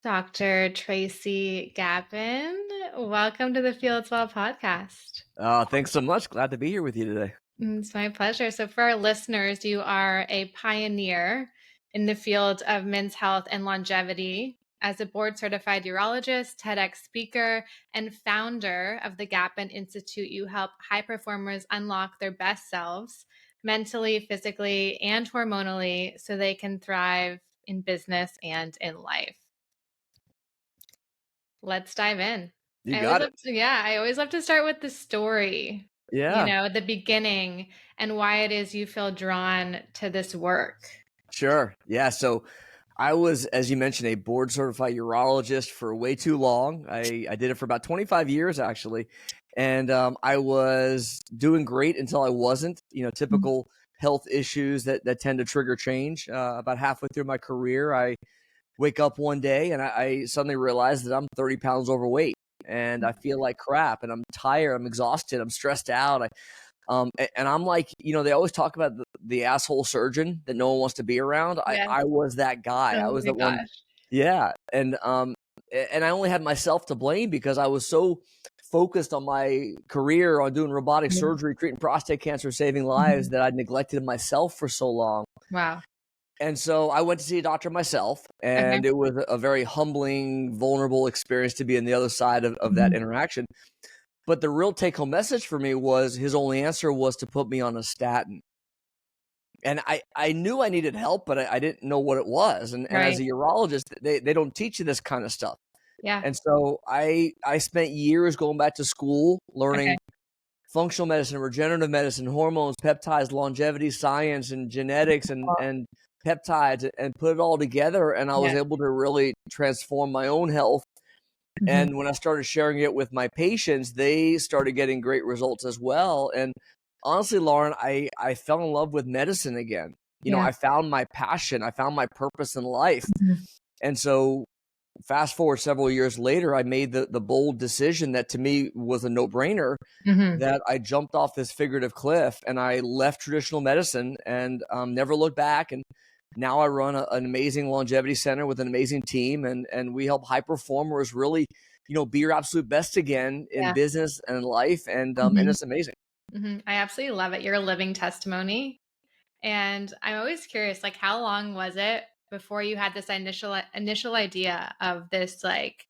Dr. Tracy Gapin. Welcome to the Fieldswell Podcast. Thanks so much. Glad to be here with you today. It's my pleasure. So, for our listeners, you are a pioneer in the field of men's health and longevity. As a board certified urologist, TEDx speaker, and founder of the Gapin Institute, you help high performers unlock their best selves mentally, physically, and hormonally so they can thrive in business and in life. Let's dive in. You got it. I always love to start with the story, Yeah, the beginning and why it is you feel drawn to this work. sure. Yeah. So I was, as you mentioned, a board certified urologist for way too long. I did it for about 25 years, actually. And I was doing great until I wasn't, typical health issues that tend to trigger change. About halfway through my career, I wake up one day and I suddenly realize that I'm 30 pounds overweight and I feel like crap and I'm tired, I'm exhausted, I'm stressed out. And I'm like, they always talk about the asshole surgeon that no one wants to be around. Yes. I was that guy. I Oh was my the one. gosh. Yeah. And I only had myself to blame because I was so focused on my career on doing robotic surgery, treating prostate cancer, saving lives that I'd neglected myself for so long. Wow. And so I went to see a doctor myself, and it was a very humbling, vulnerable experience to be on the other side of that interaction. But the real take-home message for me was his only answer was to put me on a statin. And I knew I needed help, but I didn't know what it was. And as a urologist, they don't teach you this kind of stuff. Yeah. And so I spent years going back to school, learning functional medicine, regenerative medicine, hormones, peptides, longevity science, and genetics and peptides, and put it all together. And I was able to really transform my own health. And when I started sharing it with my patients, they started getting great results as well. And honestly, Lauren, I fell in love with medicine again. I found my passion. I found my purpose in life. And so fast forward several years later, I made the bold decision that to me was a no-brainer, that I jumped off this figurative cliff and I left traditional medicine and never looked back. And now I run an amazing longevity center with an amazing team, and we help high performers really, be your absolute best again in business and life. And it's amazing. I absolutely love it. You're a living testimony. And I'm always curious, like, how long was it before you had this initial idea of this like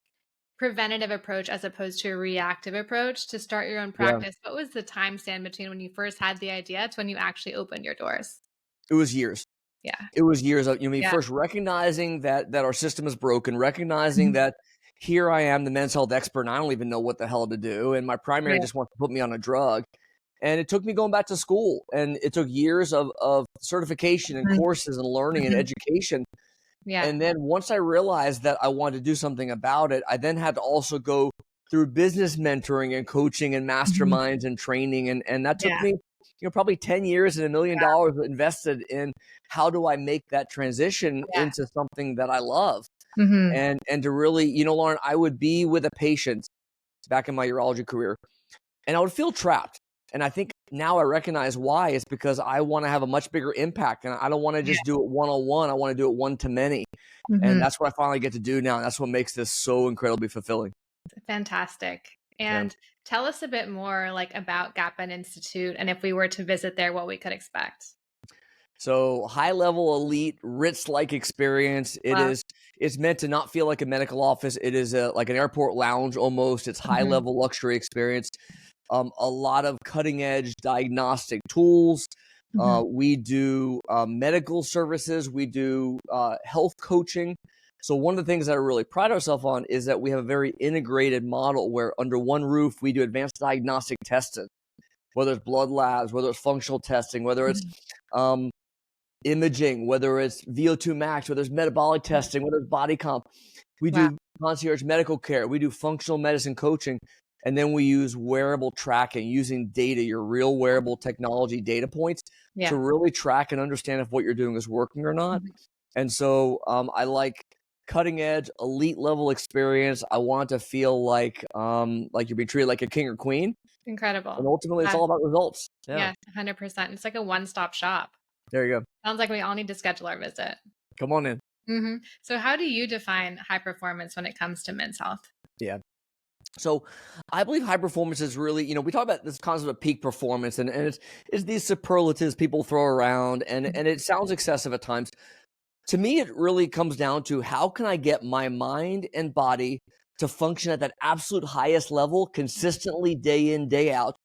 preventative approach as opposed to a reactive approach to start your own practice? What was the time span between when you first had the idea to when you actually opened your doors? It was years. Yeah. It was years of, first recognizing that our system is broken, recognizing that here I am, the men's health expert, and I don't even know what the hell to do. And my primary just wants to put me on a drug. And it took me going back to school, and it took years of certification and courses and learning and education. Yeah. And then once I realized that I wanted to do something about it, I then had to also go through business mentoring and coaching and masterminds and training. And that took me, probably 10 years and $1 million invested in how do I make that transition into something that I love. And to really, Lauren, I would be with a patient back in my urology career and I would feel trapped. And I think now I recognize why. It's because I want to have a much bigger impact, and I don't want to just do it one-on-one. I want to do it one-to-many. And that's what I finally get to do now. And that's what makes this so incredibly fulfilling. Fantastic. And tell us a bit more like about Gapin Institute, and if we were to visit there, what we could expect. So high-level, elite, Ritz-like experience. It's meant to not feel like a medical office. It is like an airport lounge almost. It's high-level luxury experience. A lot of cutting-edge diagnostic tools. We do medical services. We do health coaching. So one of the things that I really pride ourselves on is that we have a very integrated model where under one roof, we do advanced diagnostic testing, whether it's blood labs, whether it's functional testing, whether it's imaging, whether it's VO2 max, whether it's metabolic testing, whether it's body comp. We do concierge medical care. We do functional medicine coaching. And then we use wearable tracking, using data, your real wearable technology data points to really track and understand if what you're doing is working or not. And so I like cutting edge, elite level experience. I want to feel like you're being treated like a king or queen. Incredible. And ultimately, it's all about results. Yeah, 100%. It's like a one-stop shop. There you go. Sounds like we all need to schedule our visit. Come on in. So how do you define high performance when it comes to men's health? Yeah. So I believe high performance is really, we talk about this concept of peak performance, and it's these superlatives people throw around, and it sounds excessive at times. To me, it really comes down to how can I get my mind and body to function at that absolute highest level consistently day in, day out,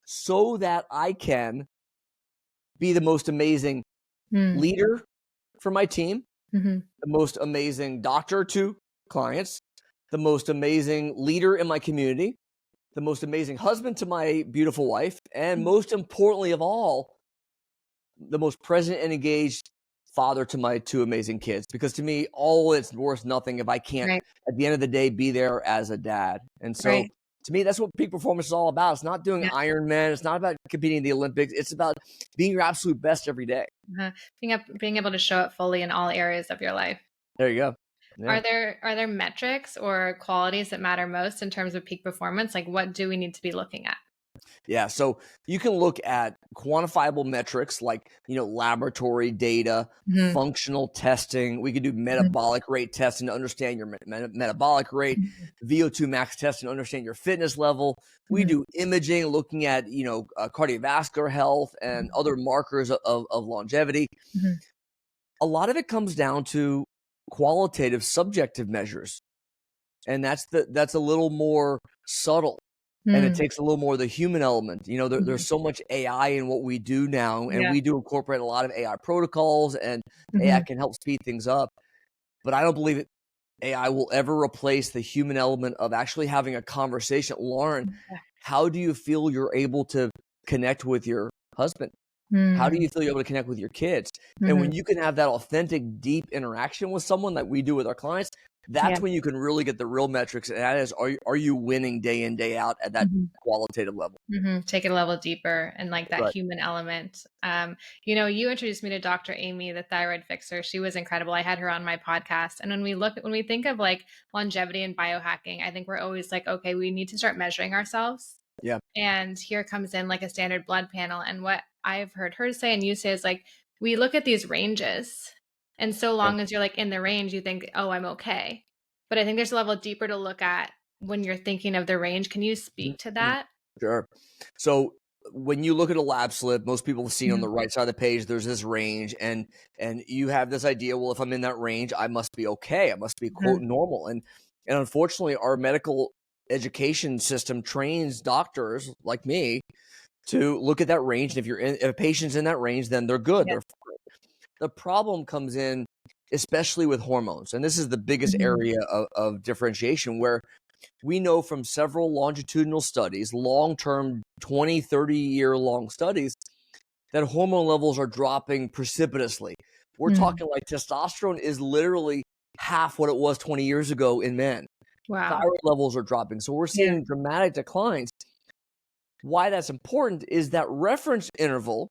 so that I can be the most amazing leader for my team, the most amazing doctor to clients, the most amazing leader in my community, the most amazing husband to my beautiful wife, and most importantly of all, the most present and engaged father to my two amazing kids. Because to me, all it's worth nothing if I can't, Right. at the end of the day, be there as a dad. And so Right. to me, that's what peak performance is all about. It's not doing Yeah. Ironman. It's not about competing in the Olympics. It's about being your absolute best every day. Being able to show up fully in all areas of your life. There you go. Yeah. Are there metrics or qualities that matter most in terms of peak performance? Like, what do we need to be looking at? Yeah. So you can look at quantifiable metrics like, laboratory data, functional testing. We could do metabolic rate testing to understand your metabolic rate, VO2 max testing to understand your fitness level. We do imaging, looking at, cardiovascular health and other markers of longevity. A lot of it comes down to qualitative, subjective measures. And that's a little more subtle. And it takes a little more of the human element. There's so much AI in what we do now, and we do incorporate a lot of AI protocols, and AI can help speed things up. But I don't believe AI will ever replace the human element of actually having a conversation. Lauren, how do you feel you're able to connect with your husband? How do you feel you're able to connect with your kids? And when you can have that authentic, deep interaction with someone like we do with our clients, that's when you can really get the real metrics. And that is, are you winning day in, day out at that qualitative level? Take it a level deeper and like that Right. human element. You introduced me to Dr. Amy, the thyroid fixer. She was incredible. I had her on my podcast. And when we think of like longevity and biohacking, I think we're always like, okay, we need to start measuring ourselves. Yeah. And here comes in like a standard blood panel. And what I've heard her say and you say is like, we look at these ranges. And so long as you're like in the range, you think, oh, I'm okay. But I think there's a level deeper to look at when you're thinking of the range. Can you speak to that? Sure. So when you look at a lab slip, most people have seen on the right side of the page, there's this range, and you have this idea, well, if I'm in that range, I must be okay. I must be quote normal. And unfortunately, our medical education system trains doctors like me to look at that range. And if a patient's in that range, then they're good. Yeah. They're fine. The problem comes in, especially with hormones. And this is the biggest area of differentiation, where we know from several longitudinal studies, long-term 20, 30-year-long studies, that hormone levels are dropping precipitously. We're talking like testosterone is literally half what it was 20 years ago in men. Wow. Thyroid levels are dropping. So we're seeing dramatic declines. Why that's important is that reference interval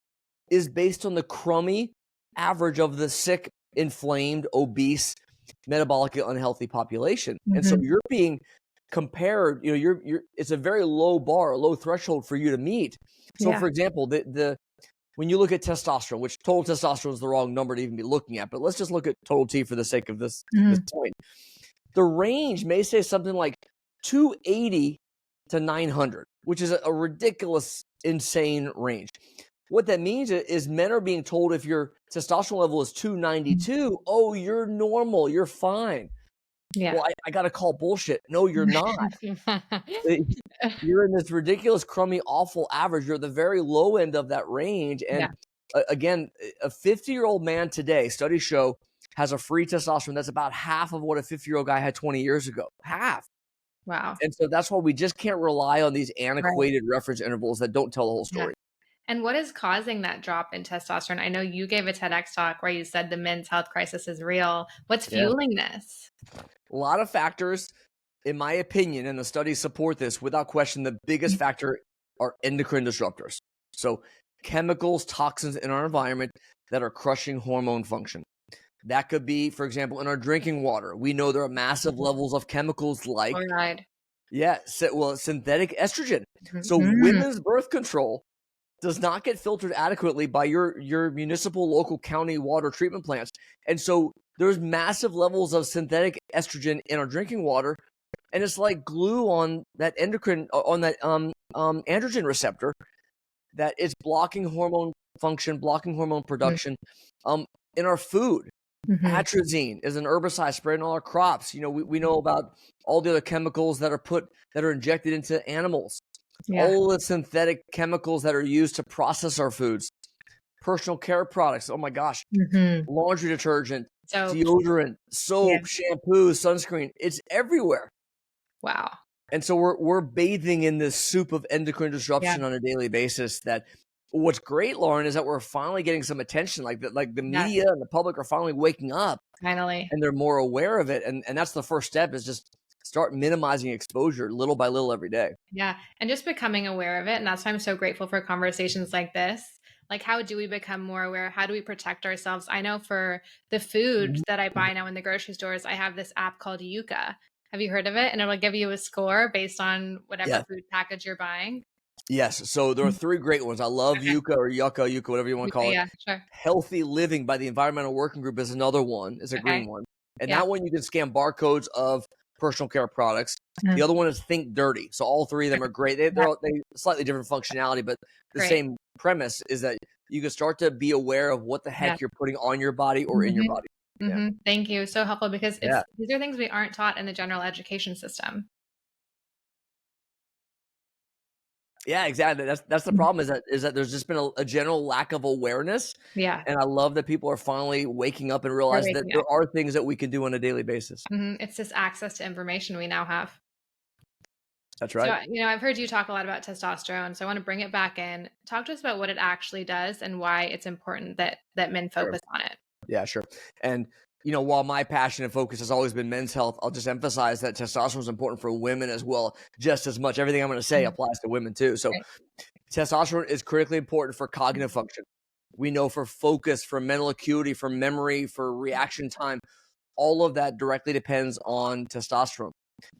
is based on the crummy average of the sick, inflamed, obese, metabolically unhealthy population. And so you're being compared, it's a very low bar, a low threshold for you to meet. So for example, when you look at testosterone, which total testosterone is the wrong number to even be looking at, but let's just look at total T for the sake of this point. The range may say something like 280 to 900, which is a ridiculous, insane range. What that means is men are being told if your testosterone level is 292, oh, you're normal, you're fine. Yeah. Well, I got to call bullshit. No, you're not. You're in this ridiculous, crummy, awful average. You're at the very low end of that range. And again, a 50-year-old man today, studies show, has a free testosterone that's about half of what a 50-year-old guy had 20 years ago. Half. Wow. And so that's why we just can't rely on these antiquated reference intervals that don't tell the whole story. And what is causing that drop in testosterone? I know you gave a TEDx talk where you said the men's health crisis is real. What's fueling this? A lot of factors, in my opinion, and the studies support this, without question, the biggest factor are endocrine disruptors. So chemicals, toxins in our environment that are crushing hormone function. That could be, for example, in our drinking water. We know there are massive levels of chemicals like synthetic estrogen. So women's birth control does not get filtered adequately by your municipal, local, county water treatment plants. And so there's massive levels of synthetic estrogen in our drinking water, and it's like glue on that endocrine, on that androgen receptor, that it's blocking hormone function, blocking hormone production in our food. Atrazine is an herbicide sprayed in all our crops. We know about all the other chemicals that are injected into animals. All the synthetic chemicals that are used to process our foods. Personal care products. Oh my gosh. Laundry detergent, deodorant, soap, shampoo, sunscreen. It's everywhere. Wow. And so we're bathing in this soup of endocrine disruption on a daily basis. That what's great, Lauren, is that we're finally getting some attention. Like the media and the public are finally waking up. Finally. And they're more aware of it. And that's the first step, is just start minimizing exposure little by little every day. Yeah. And just becoming aware of it. And that's why I'm so grateful for conversations like this. Like, how do we become more aware? How do we protect ourselves? I know for the food that I buy now in the grocery stores, I have this app called Yuka. Have you heard of it? And it'll give you a score based on whatever food package you're buying. Yes. So there are 3 great ones. I love Yuka or Yuka, whatever you want to call it. Yeah, sure. Healthy Living by the Environmental Working Group is another one. It's a green one. And that one you can scan barcodes of personal care products. The other one is Think Dirty. So all 3 of them are great. They slightly different functionality, but the same premise is that you can start to be aware of what the heck you're putting on your body or in your body. Thank you. So helpful, because these are things we aren't taught in the general education system. Yeah, exactly. That's the problem, is that there's just been a general lack of awareness. Yeah. And I love that people are finally waking up and realizing that there are things that we can do on a daily basis. It's just access to information we now have. That's right. So, I've heard you talk a lot about testosterone, so I want to bring it back in. Talk to us about what it actually does and why it's important that men focus on it. Yeah, sure. And while my passion and focus has always been men's health, I'll just emphasize that testosterone is important for women as well, just as much. Everything I'm going to say applies to women too. So testosterone is critically important for cognitive function. We know for focus, for mental acuity, for memory, for reaction time, all of that directly depends on testosterone.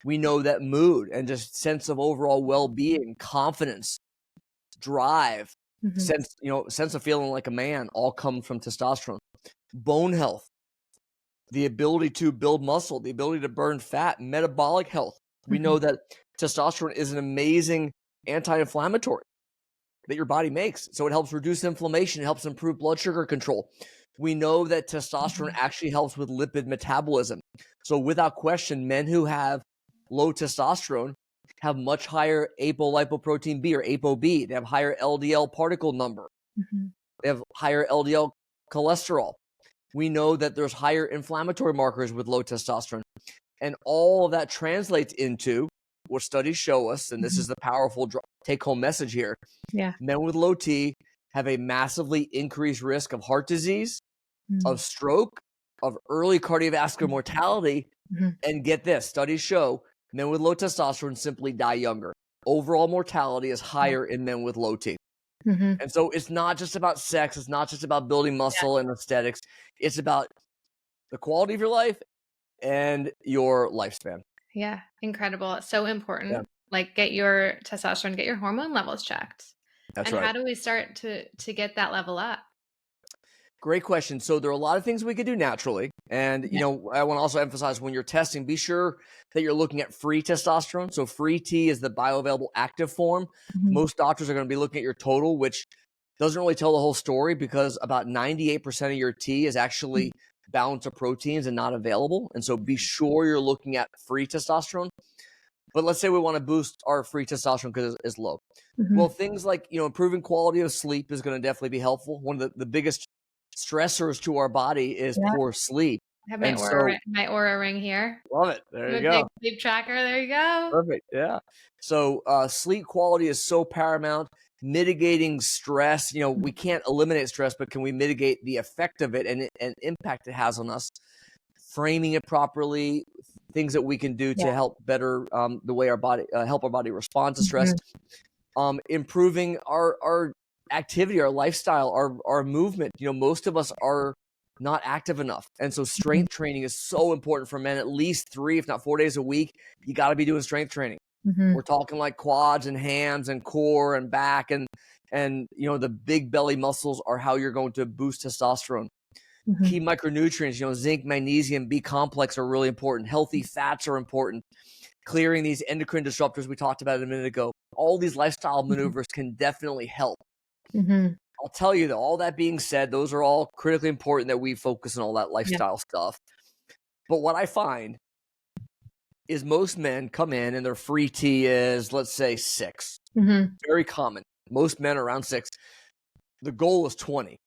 We know that mood and just sense of overall well-being, confidence, drive, sense of feeling like a man, all come from testosterone. Bone health, the ability to build muscle, the ability to burn fat, metabolic health. We know that testosterone is an amazing anti-inflammatory that your body makes. So it helps reduce inflammation. It helps improve blood sugar control. We know that testosterone actually helps with lipid metabolism. So without question, men who have low testosterone have much higher apolipoprotein B or ApoB. They have higher LDL particle number. They have higher LDL cholesterol. We know that there's higher inflammatory markers with low testosterone. And all of that translates into what studies show us, and this is the powerful take-home message here. Yeah. Men with low T have a massively increased risk of heart disease, of stroke, of early cardiovascular mortality. And get this, studies show men with low testosterone simply die younger. Overall mortality is higher in men with low T. And so it's not just about sex. It's not just about building muscle and aesthetics. It's about the quality of your life and your lifespan. Yeah. Incredible. It's so important. Yeah. Like, get your testosterone, get your hormone levels checked. That's right. And how do we start to get that level up? Great question. So there are a lot of things we can do naturally. And, I want to also emphasize, when you're testing, be sure that you're looking at free testosterone. So free T is the bioavailable active form. Most doctors are going to be looking at your total, which doesn't really tell the whole story, because about 98% of your T is actually bound to proteins and not available. And so be sure you're looking at free testosterone. But let's say we want to boost our free testosterone because it's low. Well, things like, improving quality of sleep is going to definitely be helpful. One of the biggest stressors to our body is poor sleep. I have my Aura ring here. Love it. There you go. Big sleep tracker. There you go. Perfect. Yeah. So sleep quality is so paramount. Mitigating stress. We can't eliminate stress, but can we mitigate the effect of it and impact it has on us? Framing it properly, things that we can do to help better the way our body help our body respond to stress. Improving our activity, our lifestyle, our movement. Most of us are not active enough. And so strength training is so important for men. At least 3, if not 4 days a week, you got to be doing strength training. We're talking like quads and hams and core and back and the big belly muscles are how you're going to boost testosterone. Key micronutrients, zinc, magnesium, B complex are really important. Healthy fats are important. Clearing these endocrine disruptors we talked about a minute ago. All these lifestyle maneuvers can definitely help. I'll tell you though, all that being said, those are all critically important that we focus on all that lifestyle stuff. But what I find is most men come in and their free T is, let's say, 6. Very common. Most men are around 6. The goal is 20.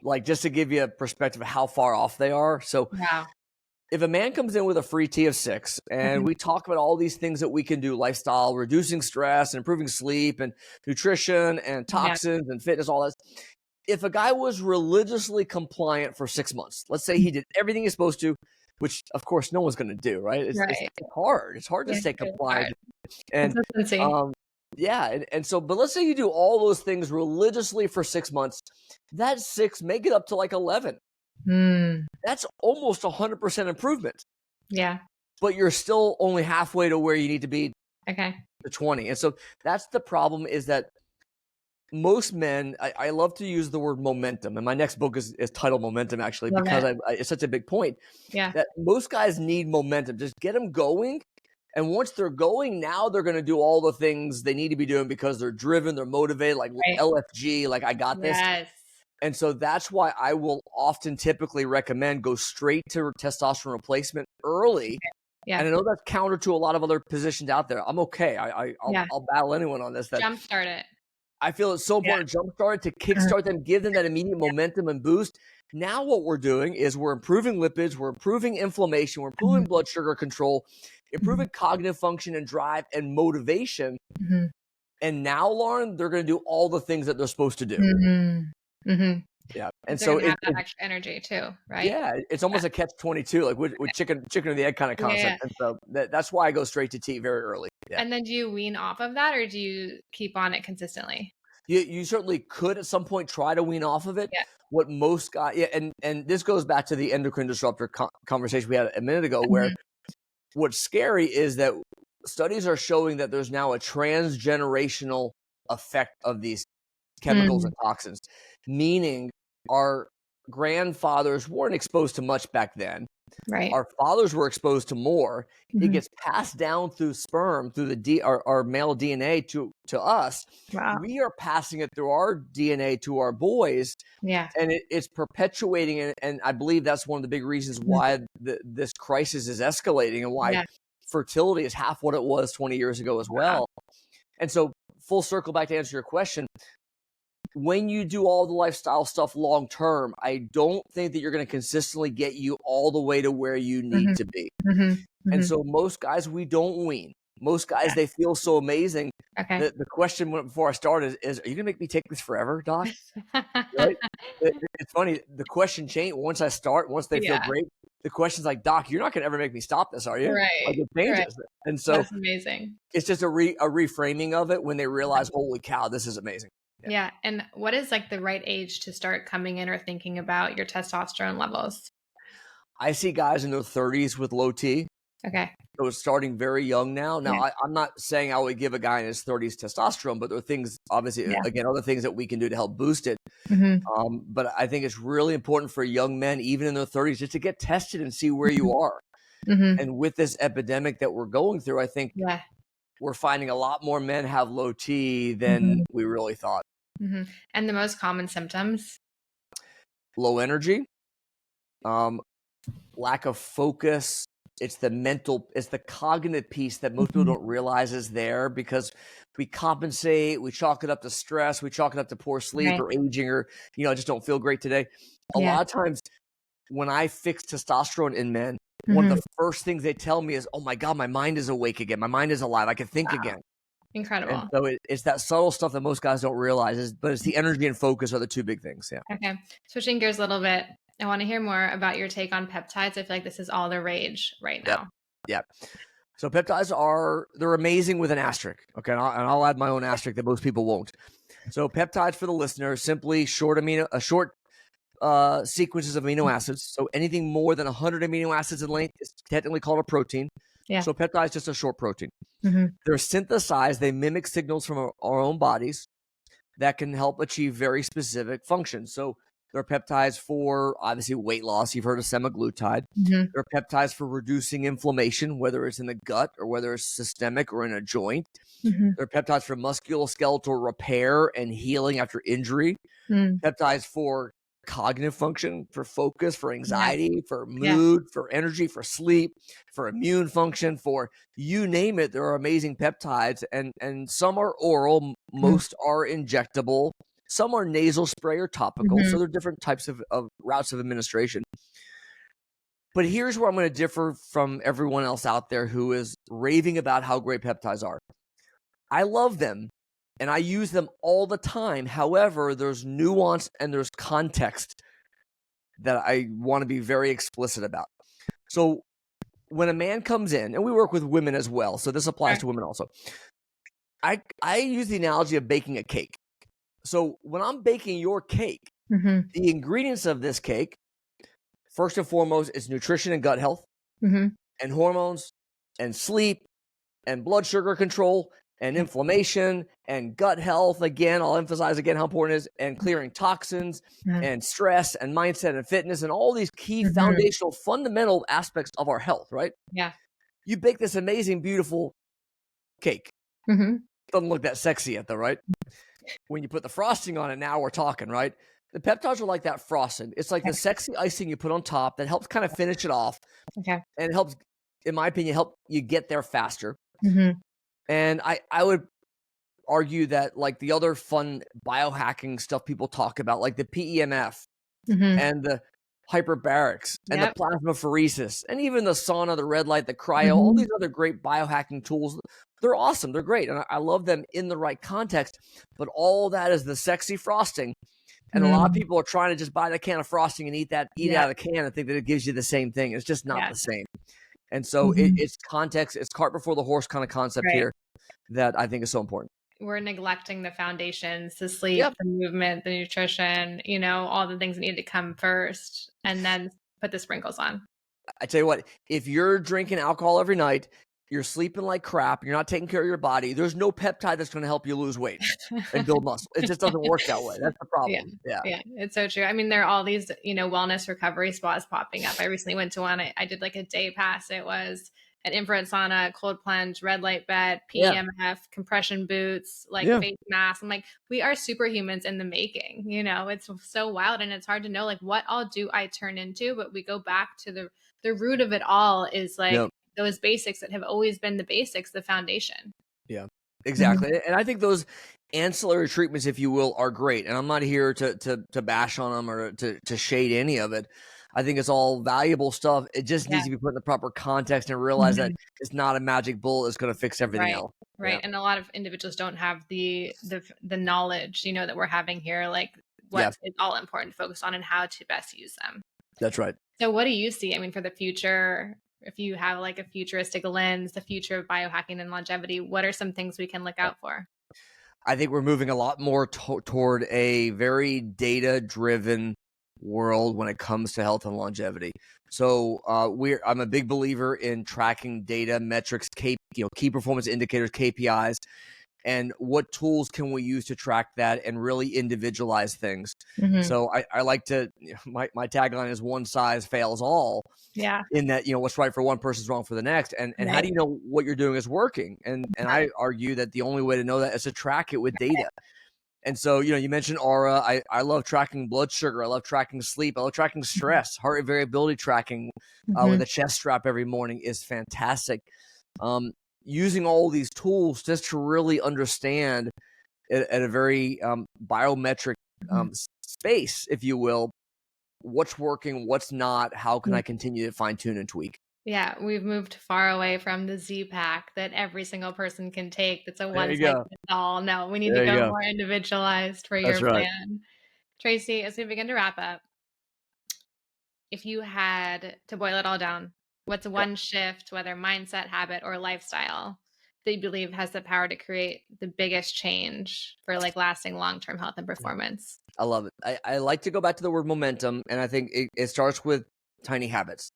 Like, just to give you a perspective of how far off they are. So if a man comes in with a free T of 6 and we talk about all these things that we can do, lifestyle, reducing stress and improving sleep and nutrition and toxins and fitness, all that. If a guy was religiously compliant for 6 months, let's say he did everything he's supposed to, which of course no one's going to do, right? It's hard. It's hard to stay compliant. And and so, but let's say you do all those things religiously for 6 months, that 6 may get up to like 11. That's almost 100% improvement. But you're still only halfway to where you need to be to 20. And so that's the problem, is that most men, I love to use the word momentum. And my next book is titled Momentum, actually, because it's such a big point. That most guys need momentum. Just get them going. And once they're going, now they're going to do all the things they need to be doing because they're driven, they're motivated, like LFG, like I got this. And so that's why I will often typically recommend go straight to testosterone replacement early. And I know that's counter to a lot of other positions out there. I'm okay. I'll battle anyone on this. Jumpstart it. I feel it's so important to jumpstart it, to kickstart them, give them that immediate momentum and boost. Now what we're doing is we're improving lipids, we're improving inflammation, we're improving blood sugar control, improving cognitive function and drive and motivation. And now, Lauren, they're going to do all the things that they're supposed to do. And so have that extra energy too, right? It's almost a catch-22, like with chicken or the egg kind of concept. And so that's why I go straight to T very early. And then do you wean off of that, or do you keep on it consistently? You certainly could at some point try to wean off of it. What most guys, and this goes back to the endocrine disruptor conversation we had a minute ago, where what's scary is that studies are showing that there's now a transgenerational effect of these chemicals and toxins, meaning our grandfathers weren't exposed to much back then. Our fathers were exposed to more. It gets passed down through sperm, through our male DNA to us. We are passing it through our DNA to our boys. And it's perpetuating it. And I believe that's one of the big reasons why this crisis is escalating, and why fertility is half what it was 20 years ago as well. And so, full circle back to answer your question, when you do all the lifestyle stuff long term, I don't think that you're going to consistently get you all the way to where you need to be. And so most guys, we don't wean. Most guys, they feel so amazing. The question before I started is, are you going to make me take this forever, Doc? Right? It's funny. The question changed once they feel great. The question's like, Doc, you're not going to ever make me stop this, are you? Like, it changes. And so that's amazing. It's just a reframing of it when they realize, holy cow, this is amazing. And what is like the right age to start coming in or thinking about your testosterone levels? I see guys in their 30s with low T. So it's starting very young now. I'm not saying I would give a guy in his 30s testosterone, but there are things, obviously, again, other things that we can do to help boost it. But I think it's really important for young men, even in their 30s, just to get tested and see where you are. And with this epidemic that we're going through, I think we're finding a lot more men have low T than we really thought. And the most common symptoms? Low energy, lack of focus. It's the cognitive piece that most people don't realize is there, because we compensate, we chalk it up to stress, we chalk it up to poor sleep or aging, or, just don't feel great today. A lot of times when I fix testosterone in men, one of the first things they tell me is, oh my God, my mind is awake again. My mind is alive. I can think again. Incredible. And so it's that subtle stuff that most guys don't realize, but it's the energy and focus are the two big things. Okay. Switching gears a little bit, I want to hear more about your take on peptides. I feel like this is all the rage right now. So peptides they're amazing with an asterisk. Okay. And I'll add my own asterisk that most people won't. So peptides, for the listener, simply short sequences of amino acids. So anything more than 100 amino acids in length is technically called a protein. So peptide is just a short protein. They're synthesized. They mimic signals from our own bodies that can help achieve very specific functions. So There are peptides for, obviously, weight loss. You've heard of semaglutide. Mm-hmm. There are peptides for reducing inflammation, whether it's in the gut or whether it's systemic or in a joint. Mm-hmm. There are peptides for musculoskeletal repair and healing after injury. Mm. Peptides for cognitive function, for focus, for anxiety, for Yeah. mood, for energy, for sleep, for immune function, for you name it. There are amazing peptides, and some are oral, most are injectable, some are nasal spray or topical. Mm-hmm. So there are different types of routes of administration. But here's where I'm going to differ from everyone else out there who is raving about how great peptides are. I love them and I use them all the time. However, there's nuance and there's context that I want to be very explicit about. So when a man comes in, and we work with women as well, so this applies to women also. I use the analogy of baking a cake. So when I'm baking your cake, the ingredients of this cake, first and foremost, is nutrition and gut health, and hormones, and sleep, and blood sugar control, and inflammation, and gut health. Again, I'll emphasize again how important it is, and clearing toxins, and stress, and mindset, and fitness, and all these key foundational, fundamental aspects of our health, right? Yeah. You bake this amazing, beautiful cake. Doesn't look that sexy yet, though, right? When you put the frosting on it, now we're talking, right? The peptides are like that frosting. It's like the sexy icing you put on top that helps kind of finish it off. Okay. And it helps, in my opinion, help you get there faster. And I would argue that like the other fun biohacking stuff people talk about, like the PEMF and the hyperbarics and the plasmapheresis and even the sauna, the red light, the cryo, all these other great biohacking tools, they're awesome. They're great. And I love them in the right context. But all that is the sexy frosting. And a lot of people are trying to just buy the can of frosting and eat it out of the can and think that it gives you the same thing. It's just not the same. And so it's context, it's cart before the horse kind of concept here that I think is so important. We're neglecting the foundations, the sleep, the movement, the nutrition, all the things that need to come first and then put the sprinkles on. I tell you what, if you're drinking alcohol every night, you're sleeping like crap, you're not taking care of your body, there's no peptide that's going to help you lose weight and build muscle. It just doesn't work that way. That's the problem. Yeah, it's so true. I mean, there are all these, wellness recovery spas popping up. I recently went to one. I did like a day pass. It was an infrared sauna, cold plunge, red light bed, PEMF, compression boots, face masks. I'm like, we are superhumans in the making. It's so wild, and it's hard to know like what all do I turn into. But we go back to the root of it all is like those basics that have always been the basics, the foundation. Yeah, exactly. And I think those ancillary treatments, if you will, are great. And I'm not here to bash on them or to shade any of it. I think it's all valuable stuff. It just needs to be put in the proper context and realize that it's not a magic bullet that's going to fix everything else. Right. And a lot of individuals don't have the knowledge, that we're having here, like what is all important to focus on and how to best use them. That's right. So what do you see? I mean, for the future, if you have like a futuristic lens, the future of biohacking and longevity, what are some things we can look out for? I think we're moving a lot more toward a very data-driven world when it comes to health and longevity. So I'm a big believer in tracking data, metrics, key performance indicators, KPIs, and what tools can we use to track that and really individualize things. So I like to, my tagline is one size fails all. Yeah. In that, what's right for one person is wrong for the next. And how do you know what you're doing is working? And I argue that the only way to know that is to track it with data. And so, you mentioned Aura. I love tracking blood sugar. I love tracking sleep. I love tracking stress. Heart rate variability tracking with a chest strap every morning is fantastic. Using all these tools just to really understand at a very biometric space, if you will, what's working, what's not, how can I continue to fine tune and tweak? Yeah, we've moved far away from the Z-Pack that every single person can take. That's a one-size-fits-all. No, we need to go more individualized for your plan. Tracy, as we begin to wrap up, if you had to boil it all down, what's one shift, whether mindset, habit, or lifestyle, that you believe has the power to create the biggest change for like lasting long-term health and performance? I love it. I like to go back to the word momentum, and I think it starts with tiny habits.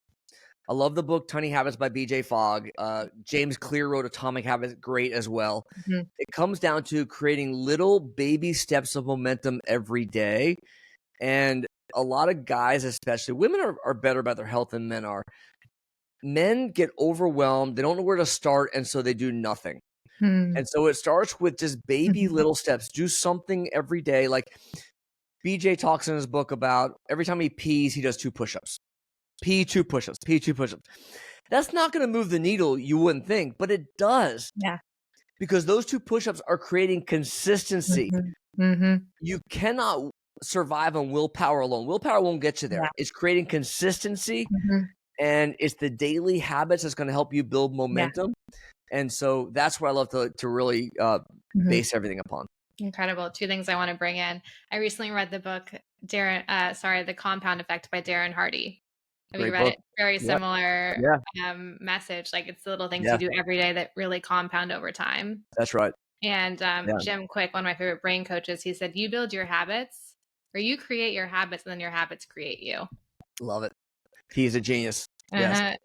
I love the book Tiny Habits by BJ Fogg. James Clear wrote Atomic Habits, great as well. It comes down to creating little baby steps of momentum every day. And a lot of guys, especially women, are better about their health than men are. Men get overwhelmed. They don't know where to start. And so they do nothing. And so it starts with just baby little steps. Do something every day. Like BJ talks in his book about every time he pees, he does 2 push-ups. Pee 2 push-ups, pee 2 push-ups. That's not going to move the needle, you wouldn't think, but it does. Yeah. Because those 2 push-ups are creating consistency. You cannot survive on willpower alone. Willpower won't get you there. Yeah. It's creating consistency, and it's the daily habits that's going to help you build momentum. Yeah. And so that's what I love to really base everything upon. Incredible. 2 things I want to bring in. I recently read the book, The Compound Effect by Darren Hardy. Have you read it? Very similar message. Like it's the little things you do every day that really compound over time. That's right. And Jim Quick, one of my favorite brain coaches, he said, you build your habits, or you create your habits, and then your habits create you. Love it. He's a genius. Yes.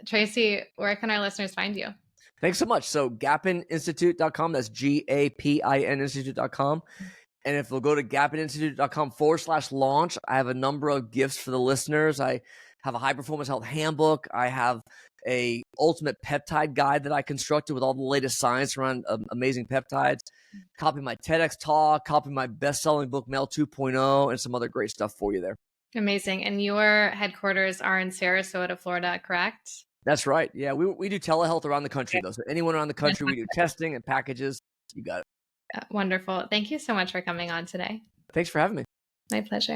Tracy, where can our listeners find you? Thanks so much. So gapininstitute.com, that's GAPIN institute.com. And if they'll go to gapininstitute.com/launch, I have a number of gifts for the listeners. I have a high performance health handbook. I have a ultimate peptide guide that I constructed with all the latest science around amazing peptides. Copy my TEDx talk, copy my best-selling book, Mel 2.0, and some other great stuff for you there. Amazing. And your headquarters are in Sarasota, Florida, correct? That's right. Yeah, we do telehealth around the country, though. So anyone around the country, we do testing and packages. You got it. Wonderful. Thank you so much for coming on today. Thanks for having me. My pleasure.